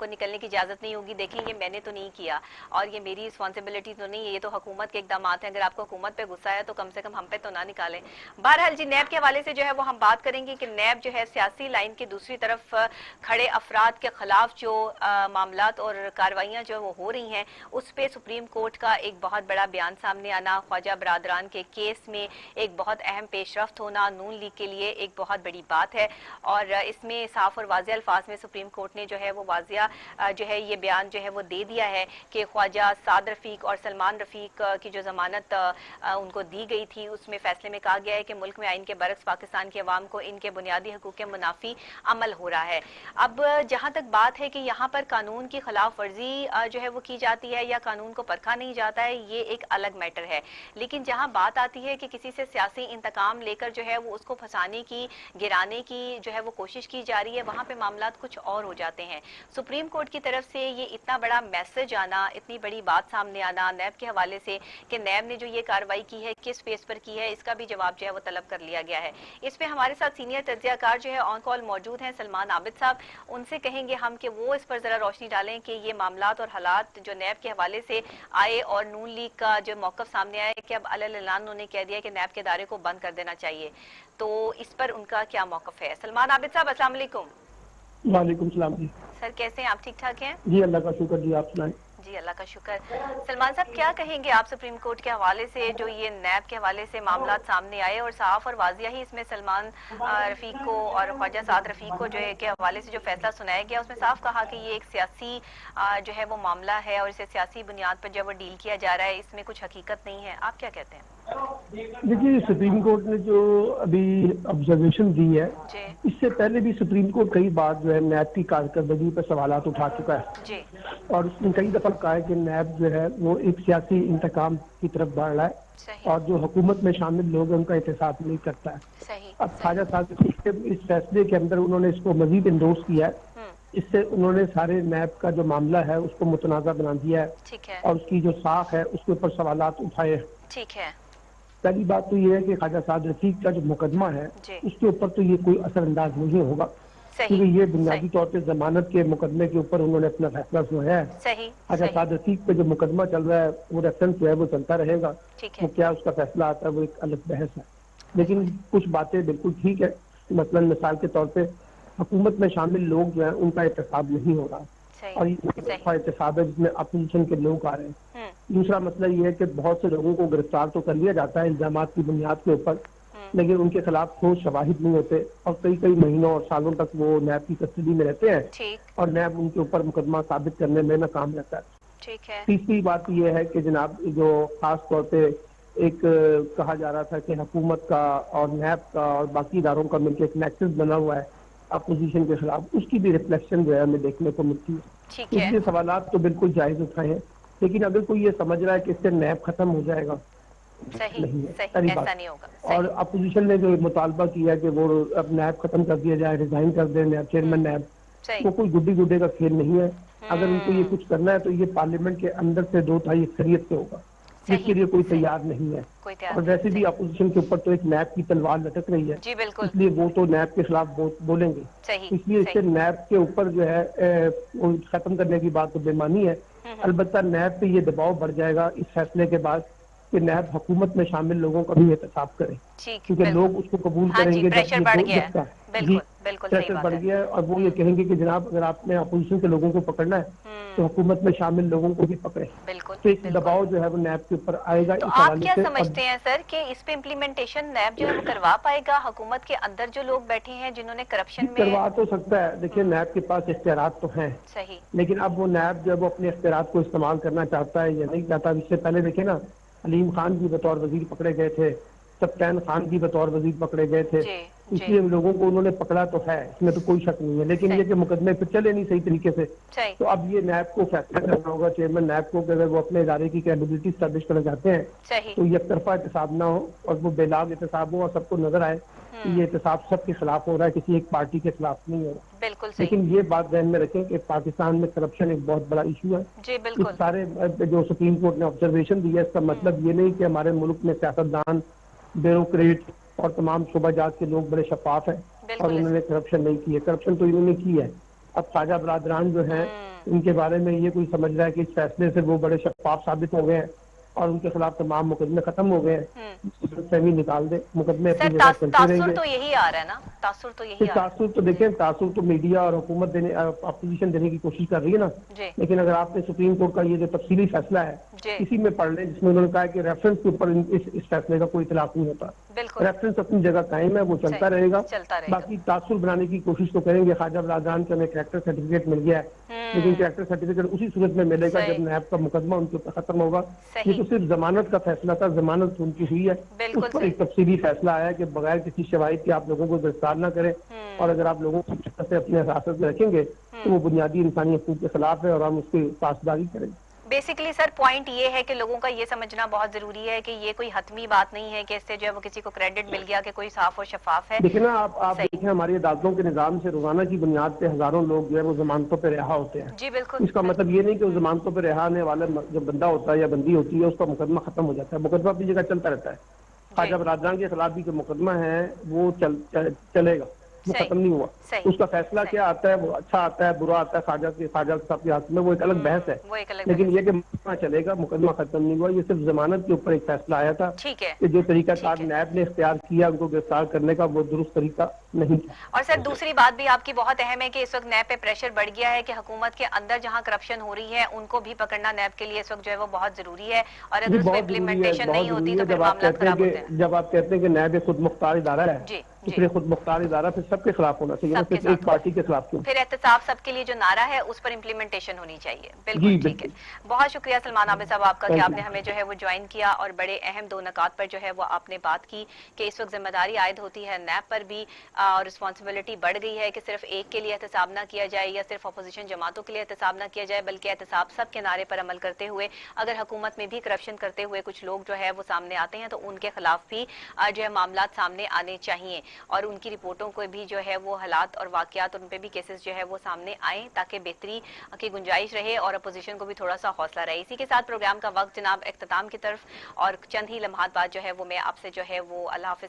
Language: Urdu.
کو نکلنے کی اجازت نہیں ہوگی، دیکھیں یہ میں نے تو نہیں کیا اور یہ میری رسپانسبلٹی تو نہیں ہے، یہ تو حکومت کے اقدامات ہیں، اگر آپ کو حکومت پہ غصہ ہے تو کم سے کم ہم پہ تو نہ نکالیں۔ بہرحال جی نیب کے حوالے سے جو ہے وہ ہم بات کریں گے کہ نیب جو ہے سیاسی لائن کی دوسری طرف کھڑے افراد کے خلاف جو معاملات اور کارروائیاں جو وہ ہو رہی ہیں اس پہ سپریم کورٹ کا ایک بہت بڑا بیان سامنے آنا، خواجہ برادران کے کیس میں ایک بہت اہم پیش رفت ہونا نون لیگ کے لیے ایک بہت بڑی بات ہے، اور اس میں صاف اور واضح الفاظ میں سپریم کورٹ نے جو ہے وہ واضح جو ہے یہ بیان جو ہے وہ دے دیا ہے کہ خواجہ سعد رفیق اور سلمان رفیق کی جو ضمانت ان کو دی گئی تھی اس میں فیصلے میں کہا گیا ہے کہ ملک میں آئین کے برعکس پاکستان کے عوام کو ان کے بنیادی حقوق کے منافی عمل ہو رہا ہے۔ اب جہاں تک بات ہے کہ یہاں پر قانون کی خلاف ورزی جو ہے وہ کی جاتی ہے یا قانون کو پرکھا نہیں جاتا ہے، یہ ایک الگ میٹر ہے، لیکن جہاں بات آتی ہے کہ کسی سے سیاسی انتقام لے کر جو ہے وہ اس کو پھنسانے کی، گرانے کی جو ہے وہ کوشش کی جا رہی ہے، وہاں پہ معاملات کچھ اور ہو جاتے ہیں۔ سپریم کورٹ کی طرف سے یہ اتنا بڑا میسج آنا، اتنی بڑی بات سامنے آنا نیب کے حوالے سے کہ نیب نے جو یہ کارروائی کی ہے کس فیس پر کی ہے، اس کا بھی جواب جو ہے وہ طلب کر لیا گیا ہے۔ اس پہ ہمارے ساتھ سینئر تجزیہ کار جو ہے آن کال موجود ہیں سلمان عابد صاحب، ان سے کہیں گے ہم کہ وہ اس پر ذرا روشنی ڈالیں کہ یہ معاملات اور حالات جو نیب کے حوالے سے آئے اور نون لیگ کا جو موقف سامنے آیا کہ اب علیہ اعلان انہوں نے کہہ دیا کہ نیب کے ادارے کو بند کر دینا چاہیے، تو اس پر ان کا کیا موقف ہے؟ سلمان عابد صاحب السلام علیکم۔ وعلیکم السلام جی۔ سر کیسے ہیں آپ؟ ٹھیک ٹھاک ہیں؟ جی اللہ کا شکر، جی آپ سنائیں۔ جی اللہ کا شکر۔ سلمان صاحب کیا کہیں گے آپ سپریم کورٹ کے حوالے سے جو یہ نیب کے حوالے سے معاملات سامنے آئے اور صاف اور واضح ہی اس میں سلمان رفیق کو اور خواجہ سعد رفیق کو جو ہے کے حوالے سے جو فیصلہ سنایا گیا اس میں صاف کہا کہ یہ ایک سیاسی جو ہے وہ معاملہ ہے اور اسے سیاسی بنیاد پر جب وہ ڈیل کیا جا رہا ہے، اس میں کچھ حقیقت نہیں ہے، آپ کیا کہتے ہیں؟ دیکھیے سپریم کورٹ نے جو ابھی آبزرویشن دی ہے جی اس سے پہلے بھی سپریم کورٹ کئی بار جو ہے نیب کی کارکردگی پر سوالات اٹھا چکا ہے، جی اور اس نے کئی دفعہ کہا ہے کہ نیب جو ہے وہ ایک سیاسی انتقام کی طرف بڑھ رہا ہے صحیح اور جو حکومت میں شامل لوگ ہیں ان کا احتساب نہیں کرتا ہے۔ صحیح اب خواجہ صاحب کے اس فیصلے کے اندر انہوں نے اس کو مزید انڈورس کیا ہے، اس سے انہوں نے سارے نیب کا جو معاملہ ہے اس کو متنازع بنا دیا ہے ٹھیک ہے اور اس کی جو ساخ ہے اس کے اوپر سوالات اٹھائے ہیں۔ ٹھیک ہے پہلی بات تو یہ ہے کہ خواجہ سعد رفیق کا جو مقدمہ ہے جی اس کے اوپر تو یہ کوئی اثر انداز نہیں ہوگا، صحیح کیونکہ یہ صحیح بنیادی طور پہ ضمانت کے مقدمے کے اوپر انہوں نے اپنا فیصلہ سنایا ہے۔ صحیح خواجہ صحیح سعد رفیق پہ جو مقدمہ چل رہا ہے وہ ریفرنس جو ہے وہ چلتا رہے گا، ٹھیک ہے وہ کیا اس کا فیصلہ آتا ہے وہ ایک الگ بحث ہے، لیکن کچھ باتیں بالکل ٹھیک ہے، مثلا مثال کے طور پہ حکومت میں شامل لوگ جو ہیں ان کا احتساب نہیں ہو رہا، اور صحیح یہ صحیح احتساب ہے جس میں اپوزیشن کے لوگ آ رہے ہیں۔ ہوں دوسرا مسئلہ یہ ہے کہ بہت سے لوگوں کو گرفتار تو کر لیا جاتا ہے الزامات کی بنیاد کے اوپر، لیکن ان کے خلاف ٹھوس شواہد نہیں ہوتے اور کئی کئی مہینوں اور سالوں تک وہ نیب کی کسٹڈی میں رہتے ہیں ٹھیک اور نیب ان کے اوپر مقدمہ ثابت کرنے میں ناکام رہتا ہے۔ ٹھیک ہے تیسری بات یہ ہے کہ جناب جو خاص طور پہ ایک کہا جا رہا تھا کہ حکومت کا اور نیب کا اور باقی اداروں کا مل کے ایک نیکسس بنا ہوا ہے اپوزیشن کے خلاف، اس کی بھی ریفلیکشن جو ہے ہمیں دیکھنے کو ملتی ہے۔ ٹھیک اس ہے لیے سوالات تو بالکل جائز اٹھائے ہیں، لیکن اگر کوئی یہ سمجھ رہا ہے کہ اس سے نیب ختم ہو جائے گا، صحیح نہیں ہے صحیح پہلی بات۔ ایسا نہیں ہوگا، اور صحیح اپوزیشن نے جو مطالبہ کیا کہ وہ اب نیب ختم کر دیا جائے، ریزائن کر دیں نیب چیئرمین نیب، صحیح وہ کوئی گڈی گڈے کا کھیل نہیں ہے۔ اگر ان کو یہ کچھ کرنا ہے تو یہ پارلیمنٹ کے اندر سے 2/3 اکثریت سے ہوگا، جس کے صحیح لیے کوئی صحیح تیار نہیں ہے، کوئی تیار اور نہیں ویسے بھی صحیح اپوزیشن کے اوپر تو ایک نیب کی تلوار لٹک رہی ہے، جی بالکل اس لیے وہ تو نیب کے خلاف بولیں گے، صحیح اس لیے اس سے صحیح نیب کے اوپر جو ہے وہ ختم کرنے کی بات تو بے معنی ہے۔ البتہ نیب پہ یہ دباؤ بڑھ جائے گا اس فیصلے کے بعد کہ نیب حکومت میں شامل لوگوں کا بھی احتساب کرے، ٹھیک کیونکہ بالکل لوگ اس کو قبول ہاں کریں جی گے جب پریشر یہ بڑھ گیا جب کا ہے، جی بالکل بالکل صحیح پریشر بات بڑھ ہے۔ گیا ہے، اور وہ یہ کہیں گے کہ جناب اگر آپ نے اپوزیشن کے لوگوں کو پکڑنا ہے تو حکومت میں شامل لوگوں کو بھی پکڑے، بالکل تو ایک بالکل دباؤ جو ہے وہ نیب کے اوپر آئے گا تو اس آپ حوالے کیا سے۔ اور سمجھتے ہیں سر کہ اس پہ امپلیمنٹیشن نیب جو ہے وہ کروا پائے گا؟ حکومت کے اندر جو لوگ بیٹھے ہیں جنہوں نے کرپشن میں کروا تو سکتا ہے، دیکھیے نیب کے پاس اختیارات تو ہیں، صحیح لیکن اب وہ نیب جب وہ اپنے اختیارات کو استعمال کرنا چاہتا ہے یا نہیں چاہتا، اس سے پہلے دیکھیں نا علیم خان بھی بطور وزیر پکڑے گئے تھے، سفین خان بھی بطور وزیر پکڑے گئے تھے، جی اس جی لیے لوگوں کو انہوں نے پکڑا تو ہے، اس میں تو کوئی شک نہیں ہے، لیکن یہ صحیح کہ مقدمے پہ چلے نہیں صحیح طریقے سے، صحیح تو اب یہ نیب کو فیصلہ کرنا ہوگا، چیئرمین نیب کو، کہ اگر وہ اپنے ادارے کی کریڈیبلٹی اسٹیبلش کرنا چاہتے ہیں صحیح تو یک طرفہ احتساب نہ ہو اور وہ بے لاگ احتساب ہو اور سب کو نظر آئے کہ یہ احتساب سب کے خلاف ہو رہا ہے، کسی ایک پارٹی کے خلاف نہیں ہو رہا۔ بالکل صحیح لیکن یہ بات ذہن میں رکھیں کہ پاکستان میں کرپشن ایک بہت بڑا ایشو ہے۔ جی اس بالکل سارے جو سپریم کورٹ نے آبزرویشن دی ہے اس کا مطلب یہ نہیں کہ ہمارے ملک میں سیاستدان، بیوروکریٹ اور تمام شعبہ جات کے لوگ بڑے شفاف ہیں اور بالکل انہوں نے کرپشن نہیں کی ہے، کرپشن تو انہوں نے کی ہے، اب خواجہ برادران جو ہیں ان کے بارے میں یہ کوئی سمجھ رہا ہے کہ اس فیصلے سے وہ بڑے شفاف ثابت ہو گئے ہیں اور ان کے خلاف تمام مقدمے ختم ہو گئے ہیں، فہمی نکال دے، مقدمے اپنی سر جگہ چلتے رہیں تاثر گے۔ تو یہی آ رہا ہے نا، تاثر تو یہی آ رہا تاثر تو دیکھیں، تاثر تو میڈیا اور حکومت دینے اپوزیشن دینے کی کوشش کر رہی ہے نا، ہے جی لیکن اگر آپ نے سپریم کورٹ کا یہ جو تفصیلی فیصلہ ہے جی اسی میں پڑھ لیں، جس میں انہوں نے کہا کہ ریفرنس کے اوپر اس فیصلے کا کوئی اطلاق نہیں ہوتا، بالکل ریفرنس اپنی جگہ قائم ہے، وہ چلتا صحیح رہے گا۔ چلتا رہے گا۔ باقی تاثر بنانے کی کوشش تو کریں گے، خواجہ برادران کو ہمیں کریکٹر سرٹیفکیٹ مل گیا ہے، لیکن کریکٹر سرٹیفکیٹ اسی صورت میں ملے گا جب صحیح نیب کا مقدمہ ان کے اوپر ختم ہوگا۔ یہ صحیح تو صرف ضمانت کا فیصلہ تھا، ضمانت ان کی ہوئی ہے، اس بالکل پر صحیح ایک تفصیلی فیصلہ آیا کہ بغیر کسی شواہد کے آپ لوگوں کو گرفتار نہ کریں، اور اگر آپ لوگوں کو اس طرح سے اپنے حراست میں رکھیں گے تو وہ بنیادی انسانی حقوق کے خلاف ہے اور ہم اس کی پاسداری کریں گے۔ بیسیکلی سر پوائنٹ یہ ہے کہ لوگوں کا یہ سمجھنا بہت ضروری ہے کہ یہ کوئی حتمی بات نہیں ہے کہ اس سے جو ہے وہ کسی کو کریڈٹ مل گیا کہ کوئی صاف اور شفاف ہے۔ دیکھیں نا، آپ صحیح دیکھیں ہماری عدالتوں کے نظام سے روزانہ کی بنیاد پہ ہزاروں لوگ جو ہے وہ ضمانتوں پہ رہا ہوتے ہیں۔ جی بالکل اس کا مطلب یہ نہیں کہ وہ ضمانتوں پہ رہانے والا جو بندہ ہوتا ہے یا بندی ہوتی ہے اس کا مقدمہ ختم ہو جاتا ہے، مقدمہ اپنی جگہ چلتا رہتا ہے۔ جی خواجہ برادران کے خلاف بھی جو مقدمہ ہے وہ چلے گا، وہ صحیح ختم نہیں ہوا۔ صحیح اس کا فیصلہ صحیح کیا آتا ہے، وہ اچھا آتا ہے برا آتا ہے، خواجہ صاحب کے ہاتھ میں وہ ایک الگ بحث ہے، وہ ایک الگ لیکن بحث یہ کہ مقدمہ چلے گا، مقدمہ ختم نہیں ہوا۔ یہ صرف ضمانت کے اوپر ایک فیصلہ آیا تھا ٹھیک ہے کہ جو طریقہ کار ٹھیک ہے۔ نیب نے اختیار کیا ان کو گرفتار کرنے کا وہ درست طریقہ نہیں تھا۔ اور سر دوسری بات بھی آپ کی بہت اہم ہے کہ اس وقت نیب پہ پریشر بڑھ گیا ہے کہ حکومت کے اندر جہاں کرپشن ہو رہی ہے ان کو بھی پکڑنا نیب کے لیے اس وقت جو ہے وہ بہت ضروری ہے، اور جی اگر اس پہ بہت ضروری ہے، امپلیمنٹیشن بہت نہیں ہوتی ضروری ہے۔ تو پھر معاملات خراب ہوتے ہیں۔ جب آپ کہتے ہیں کہ نیب ایک خود مختار ادارہ ہے، جی تو جی پھر خود مختار ادارہ پھر سب کے خلاف ہونا چاہیے نا، سب کے صرف ایک ساتھ ہو، پارٹی کے خلاف کیوں؟ پھر احتساب سب کے لیے جو نعرہ ہے اس پر امپلیمنٹیشن ہونی چاہیے۔ بالکل جی ٹھیک ہے۔ بالکل، بہت شکریہ سلمان عابد صاحب آپ کا کہ تھینک آپ یو۔ نے ہمیں جو ہے وہ جوائن کیا اور بڑے اہم دو نکات پر جو ہے وہ آپ نے بات کی کہ اس وقت ذمہ داری عائد ہوتی ہے نیب پر بھی، اور رسپانسبلٹی بڑھ گئی ہے کہ صرف ایک کے لیے احتساب نہ کیا جائے یا صرف اپوزیشن جماعتوں کے لیے احتساب نہ کیا جائے، بلکہ احتساب سب کے نعرے پر عمل کرتے ہوئے اگر حکومت میں بھی کرپشن کرتے ہوئے کچھ لوگ جو ہے وہ سامنے آتے ہیں تو ان کے خلاف بھی جو ہے معاملات سامنے آنے چاہیے، اور ان کی رپورٹوں کو بھی جو ہے وہ حالات اور واقعات ان پہ بھی کیسز جو ہے وہ سامنے آئیں تاکہ بہتری کی گنجائش رہے اور اپوزیشن کو بھی تھوڑا سا حوصلہ رہے۔ اسی کے ساتھ پروگرام کا وقت جناب اختتام کی طرف، اور چند ہی لمحات بعد جو ہے وہ میں آپ سے جو ہے وہ اللہ حافظ